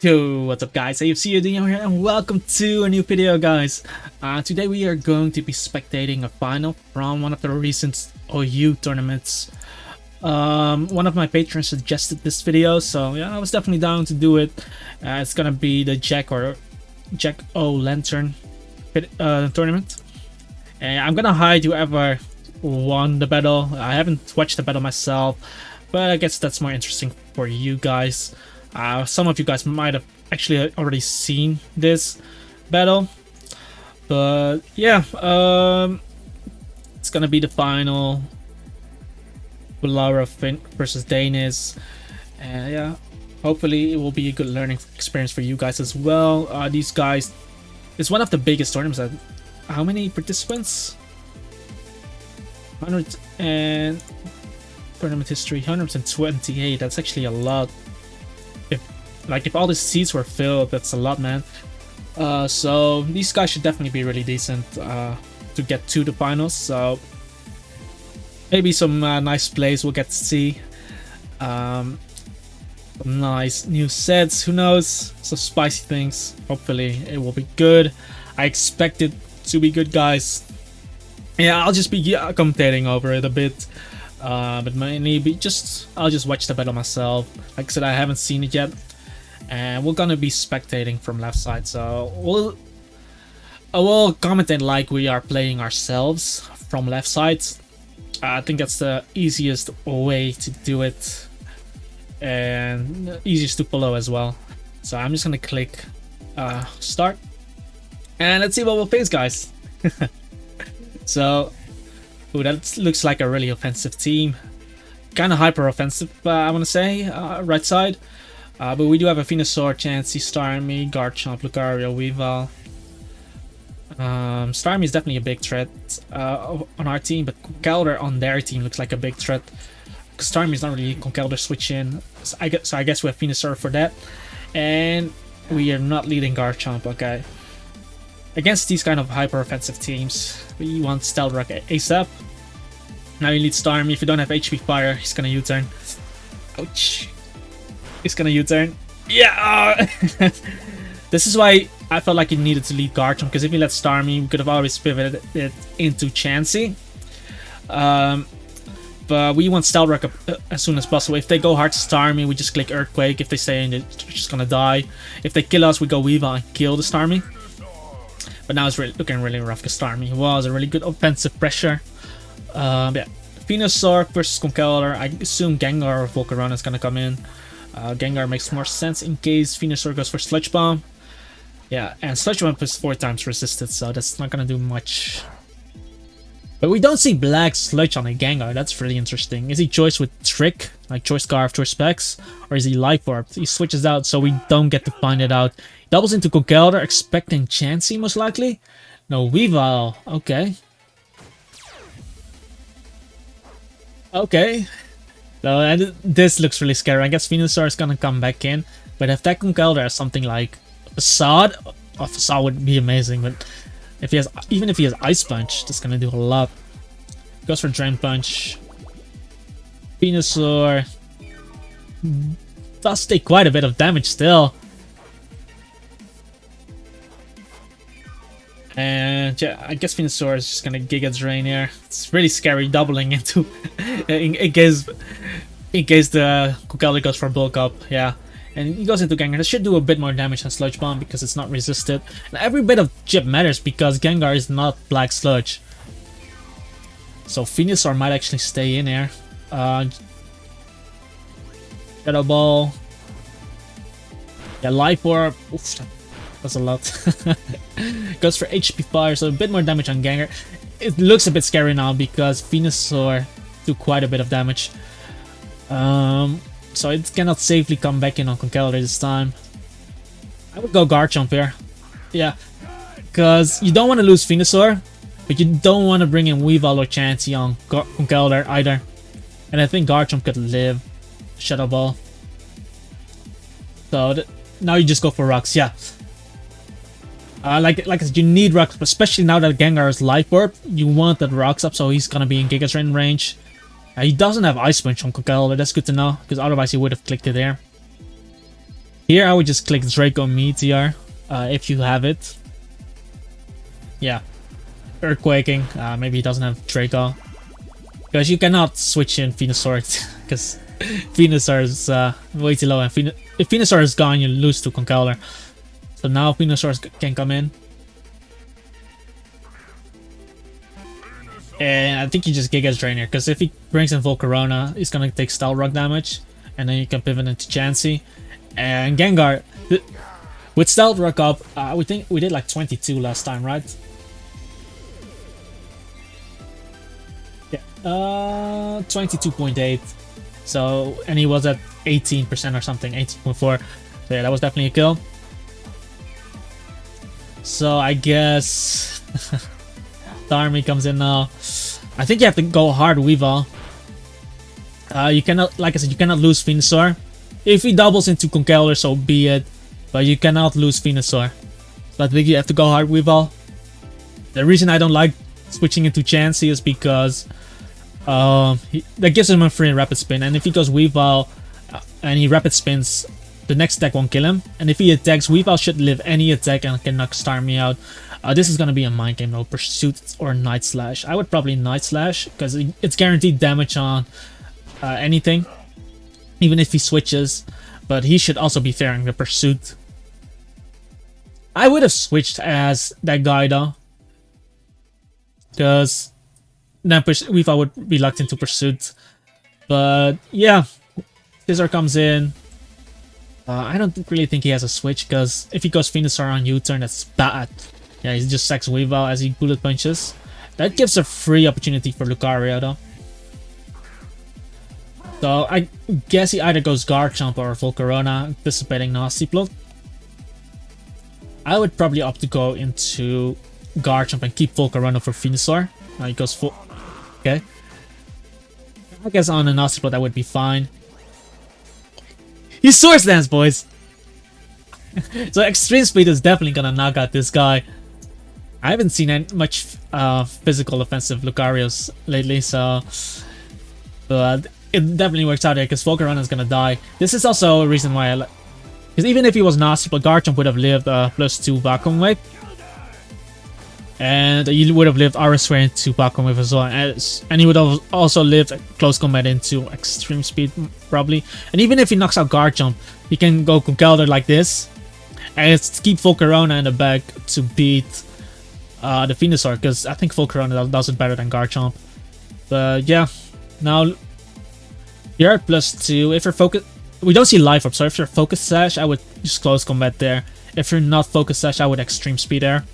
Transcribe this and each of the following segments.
Yo, what's up guys, AFC here and welcome to a new video guys. Today we are going to be spectating a final from one of the recent OU tournaments. One of my patrons suggested this video, so yeah, I was definitely down to do it. It's gonna be the Jack O Lantern tournament. And I'm gonna hide whoever won the battle. I haven't watched the battle myself, but I guess that's more interesting for you guys. Some of you guys might have actually already seen this battle, but yeah, it's gonna be the final. Laura versus Danis, and yeah, hopefully it will be a good learning experience for you guys as well. These guys, it's one of the biggest tournaments. How many participants? 100 and tournament history 128. That's actually a lot. If all the seats were filled, that's a lot, man. So these guys should definitely be really decent to get to the finals. So maybe some nice plays we'll get to see. Some nice new sets, who knows? Some spicy things. Hopefully it will be good. I expect it to be good, guys. Yeah, I'll just be commentating over it a bit. But mainly I'll just watch the battle myself. Like I said, I haven't seen it yet. And we're gonna be spectating from left side, so we'll commentate like we are playing ourselves from left side. I think that's the easiest way to do it and easiest to follow as well. So I'm just gonna click start and let's see what we'll face, guys. So that looks like a really offensive team, kind of hyper offensive, I want to say, right side. But we do have a Venusaur, Chansey, Starmie, Garchomp, Lucario, Weavile. Starmie is definitely a big threat on our team, but Conkeldurr on their team looks like a big threat. Starmie is not really Conkeldurr switch in, so I guess we have Venusaur for that. And we are not leading Garchomp, okay. Against these kind of hyper offensive teams, we want Stealth Rock ASAP. Now you lead Starmie. If you don't have HP Fire, he's gonna U-turn. Ouch. He's gonna U-turn. Yeah! This is why I felt like he needed to lead Garchomp, because if he let Starmie, we could have always pivoted it into Chansey. But we want Stealth Rock as soon as possible. If they go hard to Starmie, we just click Earthquake. If they stay in, they're just gonna die. If they kill us, we go Weavile and kill the Starmie. But now it's looking really rough, because Starmie was a really good offensive pressure. Yeah, Venusaur versus Conkeldurr. I assume Gengar or Volcarona is gonna come in. Gengar makes more sense in case Venusaur goes for Sludge Bomb. Yeah, and Sludge Bomb is 4 times resisted, so that's not gonna do much. But we don't see Black Sludge on a Gengar. That's really interesting. Is he Choice with Trick, like Choice Scarf, Choice Specs, or is he Life Orb? He switches out, so we don't get to find it out. He doubles into Conkeldurr, expecting Chansey most likely. No, Weavile. Okay. Okay. So, and this looks really scary. I guess Venusaur is gonna come back in, but if that Conkeldurr has something like Facade, Facade would be amazing. But if he has, even if he has Ice Punch, that's gonna do a lot. Goes for Drain Punch. Venusaur does take quite a bit of damage still. And yeah, I guess Venusaur is just gonna Giga Drain here. It's really scary doubling into in case the Conkeldurr goes for Bulk Up. Yeah, and he goes into Gengar. That should do a bit more damage than Sludge Bomb because it's not resisted. And every bit of chip matters because Gengar is not Black Sludge. So Venusaur might actually stay in here. Shadow Ball. Yeah, Life Orb. Oof, that's a lot. Goes for HP Fire, so a bit more damage on Gengar. It looks a bit scary now because Venusaur do quite a bit of damage. So it cannot safely come back in on Conkeldurr this time. I would go Garchomp here. Yeah, because you don't want to lose Venusaur, but you don't want to bring in Weavile or Chansey on Conkeldurr either. And I think Garchomp could live Shadow Ball. So now you just go for Rocks, yeah. Like I said, you need Rocks, especially now that Gengar is Life Orb. You want that Rocks up, so he's gonna be in Giga Drain range. He doesn't have Ice Punch on Conkeldurr, that's good to know, because otherwise he would have clicked it there. Here I would just click Draco Meteor if you have it. Yeah, Earthquaking. Maybe he doesn't have Draco. Because you cannot switch in Venusaur, because Venusaur is way too low, and if Venusaur is gone, you lose to Conkeldurr. So now Venusaur can come in. And I think you just Giga Drain here, because if he brings in Volcarona, he's gonna take Stealth Rock damage, and then you can pivot into Chansey. And Gengar, with Stealth Rock up, we think we did like 22 last time, right? Yeah, 22.8. So, and he was at 18% or something, 18.4. So yeah, that was definitely a kill. So I guess Starmie comes in now. I think you have to go hard Weavile. You cannot, like I said, you cannot lose Venusaur. If he doubles into Conkeldurr, so be it. But you cannot lose Venusaur. So I think you have to go hard Weavile. The reason I don't like switching into Chansey is because that gives him a free rapid spin, and if he goes Weavile and he rapid spins, the next attack won't kill him. And if he attacks, Weavile should live any attack and can knock Starmie out. This is gonna be a mind game though, Pursuit or Night Slash. I would probably Night Slash because it's guaranteed damage on anything, even if he switches. But he should also be fearing the Pursuit. I would have switched as that guy though, because then Weavile would be locked into Pursuit. But yeah, Scizor comes in. I don't really think he has a switch, because if he goes Venusaur on U-turn, that's bad. Yeah, he just sacks Weavile as he bullet punches. That gives a free opportunity for Lucario though. So I guess he either goes Garchomp or Volcarona, anticipating Nasty Plot. I would probably opt to go into Garchomp and keep Volcarona for Venusaur. Now he goes full. Okay. I guess on a Nasty Plot that would be fine. He's Swords Dance, boys! So Extreme Speed is definitely gonna knock out this guy. I haven't seen much physical offensive Lucarios lately, so... But it definitely works out here, because Volcarona is gonna die. This is also a reason why I like... Because even if he was Nasty Plot, Garchomp would have lived +2 Vacuum Wave. And you would have lived Aura Sphere into Vacuum Wave as well. And he would have also lived Close Combat into Extreme Speed, probably. And even if he knocks out Garchomp, he can go Conkeldurr like this. And it's keep Volcarona in the back to beat the Venusaur, because I think Volcarona does it better than Garchomp. But yeah, now you're at +2. If you're focused, we don't see Life Orb, so if you're Focus Sash, I would just Close Combat there. If you're not Focus Sash, I would Extreme Speed there.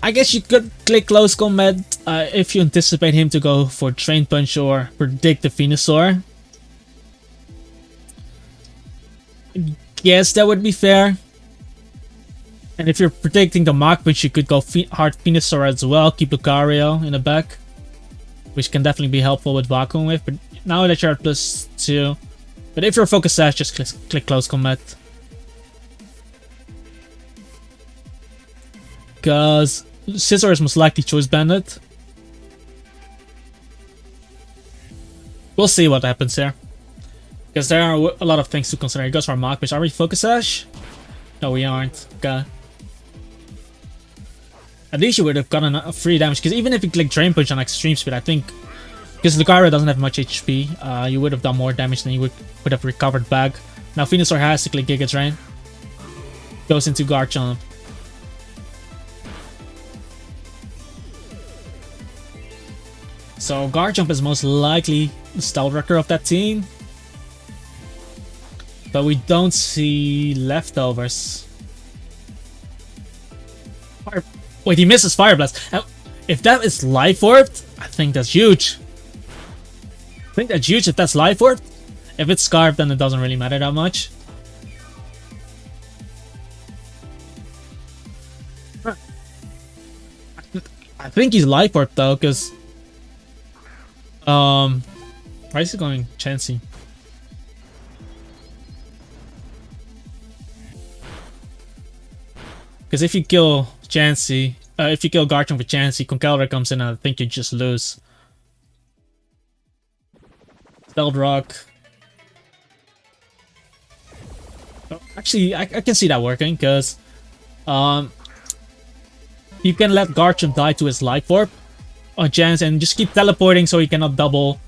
I guess you could click Close Combat if you anticipate him to go for Drain Punch or predict the Venusaur. Yes, that would be fair. And if you're predicting the Mach Punch, you could go hard Venusaur as well. Keep Lucario in the back, which can definitely be helpful with Vacuum Wave. But now that you're at +2, but if you're Focus Sash, just click Close Combat. Because Scizor is most likely Choice Bandit. We'll see what happens here. Because there are a lot of things to consider. He goes for Mach Punch. Are we Focus Sash? No, we aren't. Okay. At least you would have gotten a free damage. Because even if you click Drain Punch on Extreme Speed, I think... Because Lucario doesn't have much HP, you would have done more damage than you would have recovered back. Now Venusaur has to click Giga Drain. Goes into Garchomp. So Garchomp is most likely the Stealth Wrecker of that team. But we don't see leftovers. Wait, he misses Fire Blast. If that is Life Orbed, I think that's huge. I think that's huge if that's Life Orbed. If it's Scarf, then it doesn't really matter that much. I think he's Life Orbed though, because... why is he going Chansey? Because if you kill Chansey, if you kill Garchomp with Chansey, Conkeldurr comes in and I think you just lose. Stealth Rock. Actually, I can see that working, because you can let Garchomp die to his Life Orb on chance and just keep teleporting so he cannot double.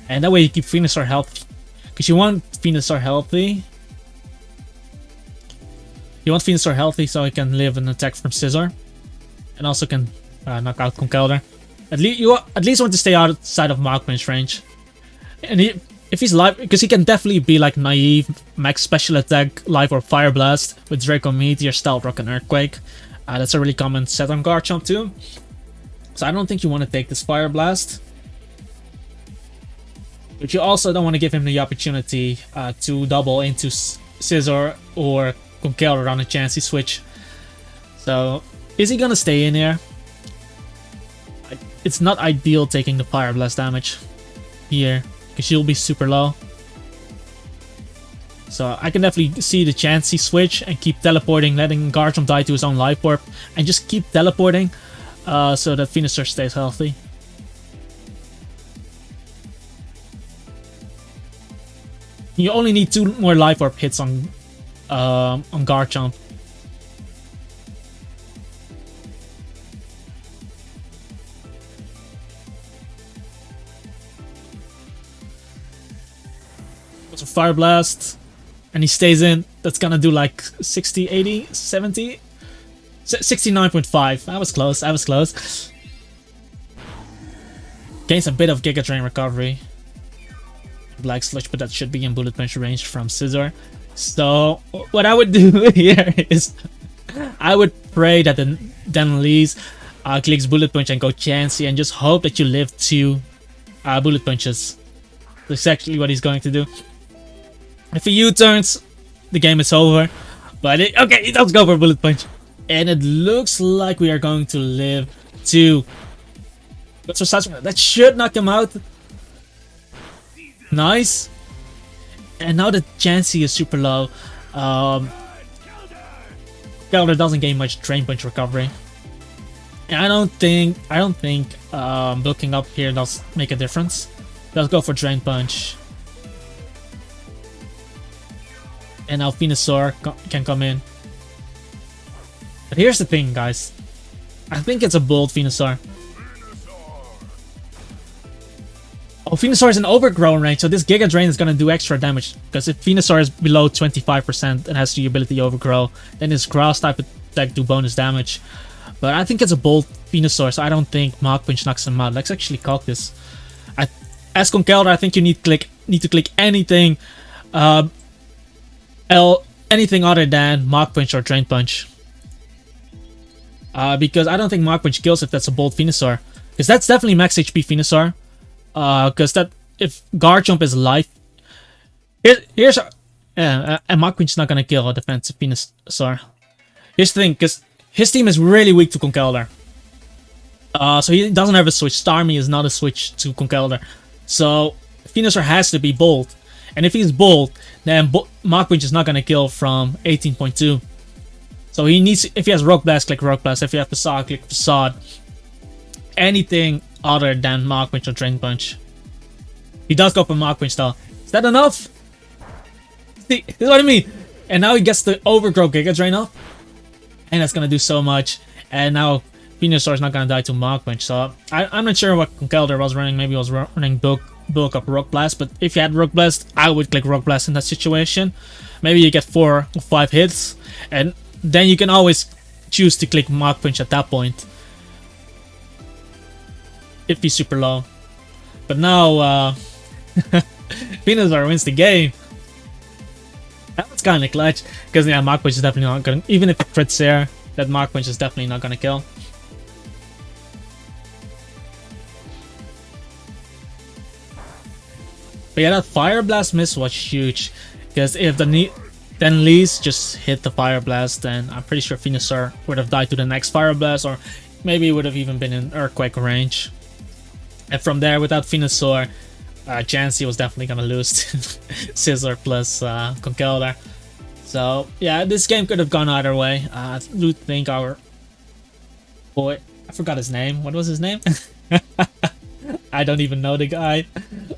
And that way you keep Venusaur healthy. Because you want Venusaur healthy. You want Venusaur healthy so he can live an attack from Scizor. And also can knock out Conkeldurr. You at least want to stay outside of Mach Punch range. And if he's live, because he can definitely be like naive, max special attack, life or fire blast with Draco Meteor, Stealth Rock, and Earthquake. That's a really common set on Garchomp too. So I don't think you want to take this fire blast. But you also don't want to give him the opportunity to double into Scizor or Conkeldurr on a chance he switch. So is he gonna stay in here? It's not ideal taking the fire blast damage here, because she'll be super low. So I can definitely see the chance he switch and keep teleporting, letting Garchomp die to his own Life Orb, and just keep teleporting so that Venusaur stays healthy. You only need 2 more Life Orb hits on Garchomp. So Fire Blast, and he stays in. That's gonna do like 60, 80, 70? 69.5. I was close, I was close. Gains a bit of Giga Drain recovery. Black Sludge, but that should be in Bullet Punch range from Scizor. So what I would do here is I would pray that the Denlease clicks Bullet Punch and go Chansey and just hope that you live 2 Bullet Punches. That's actually what he's going to do. If he U-turns, the game is over. But okay, he does go for Bullet Punch. And it looks like we are going to live 2. That should knock him out. Nice. And now that Chansey is super low, Conkeldurr doesn't gain much Drain Punch recovery. And I don't think looking up here does make a difference. Let's go for Drain Punch. And now Venusaur can come in. But here's the thing, guys. I think it's a bold Venusaur. Oh, Venusaur is in overgrown range, so this Giga Drain is going to do extra damage. Because if Venusaur is below 25% and has the ability Overgrow, then his Grass type attack do bonus damage. But I think it's a bold Venusaur, so I don't think Mach Punch knocks him out. Let's actually calc this. As Conkeldurr, I think you need to click anything, anything other than Mach Punch or Drain Punch. Because I don't think Mach Punch kills if that's a bold Venusaur. Because that's definitely max HP Venusaur. Because that if Garchomp is life, here's and Mach Punch is not gonna kill a defensive Venusaur. Here's the thing, because his team is really weak to Conkeldurr. So he doesn't have a switch. Starmie is not a switch to Conkeldurr. So Venusaur has to be bold, and if he's bold, then Mach Punch is not gonna kill from 18.2. So he needs, if he has Rock Blast, click Rock Blast. If you have Facade, click Facade. Anything other than Mach Punch or Drain Punch. He does go for Mach Punch though. Is that enough? See, this is what I mean. And now he gets the Overgrow Giga Drain up. And that's gonna do so much. And now Venusaur is not gonna die to Mach Punch. So I'm not sure what Conkeldurr was running. Maybe he was running bulk up Rock Blast. But if you had Rock Blast, I would click Rock Blast in that situation. Maybe you get 4 or 5 hits. And then you can always choose to click Mach Punch at that point. If he's super low. But now Venusaur wins the game. That was kind of clutch. Because yeah, Mach Punch is definitely not gonna, even if it crits there, that Mach Punch is definitely not gonna kill. But yeah, that Fire Blast miss was huge. Because if the Denlease just hit the Fire Blast, then I'm pretty sure Venusaur would have died to the next Fire Blast, or maybe it would have even been in Earthquake range. And from there, without Venusaur, Chansey was definitely gonna lose to Scizor plus Conkeldurr. So yeah, this game could have gone either way. I do think our boy, I forgot his name. What was his name? I don't even know the guy,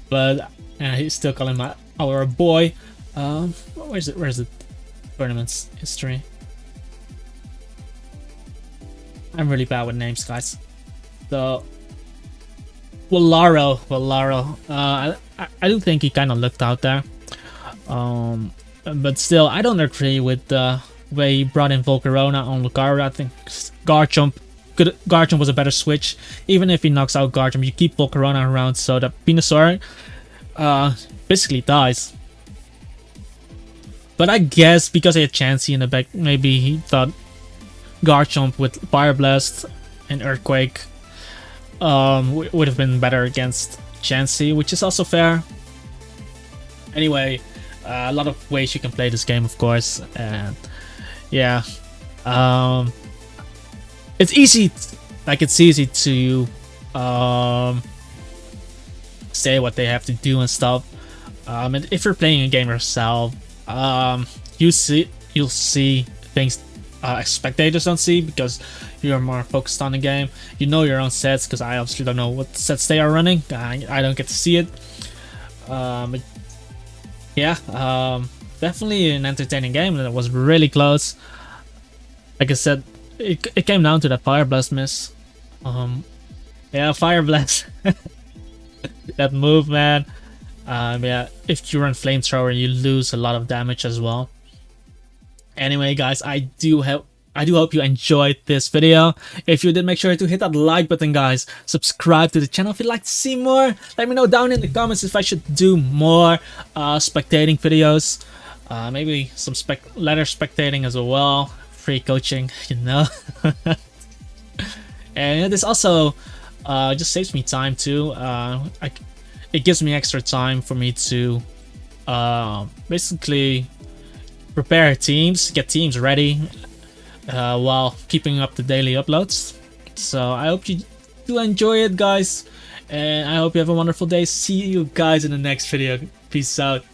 but He's still calling my our boy. Where's it? Where's the tournament's history? I'm really bad with names, guys. So Walaro. I do think he kind of looked out there. But still, I don't agree with the way he brought in Volcarona on Lucario. I think Garchomp was a better switch. Even if he knocks out Garchomp, you keep Volcarona around so that Venusaur basically dies. But I guess because he had Chansey in the back, maybe he thought Garchomp with Fire Blast and Earthquake would have been better against Chansey, which is also fair. Anyway, a lot of ways you can play this game, of course, and yeah, it's easy. It's easy to say what they have to do and stuff. And if you're playing a game yourself, you'll see things spectators don't see because you're more focused on the game. You know your own sets, because I obviously don't know what sets they are running. I don't get to see it. But yeah, definitely an entertaining game, and it was really close. Like I said, it came down to that Fire Blast miss. Yeah, Fire Blast. That move, man. Yeah, if you run Flamethrower, you lose a lot of damage as well. Anyway, guys, I do hope you enjoyed this video. If you did, make sure to hit that like button, guys. Subscribe to the channel if you'd like to see more. Let me know down in the comments if I should do more spectating videos. Maybe some ladder spectating as well. Free coaching, you know. And this also just saves me time too. It gives me extra time for me to basically prepare teams, get teams ready while keeping up the daily uploads. So I hope you do enjoy it, guys, and I hope you have a wonderful day. See you guys in the next video. Peace out.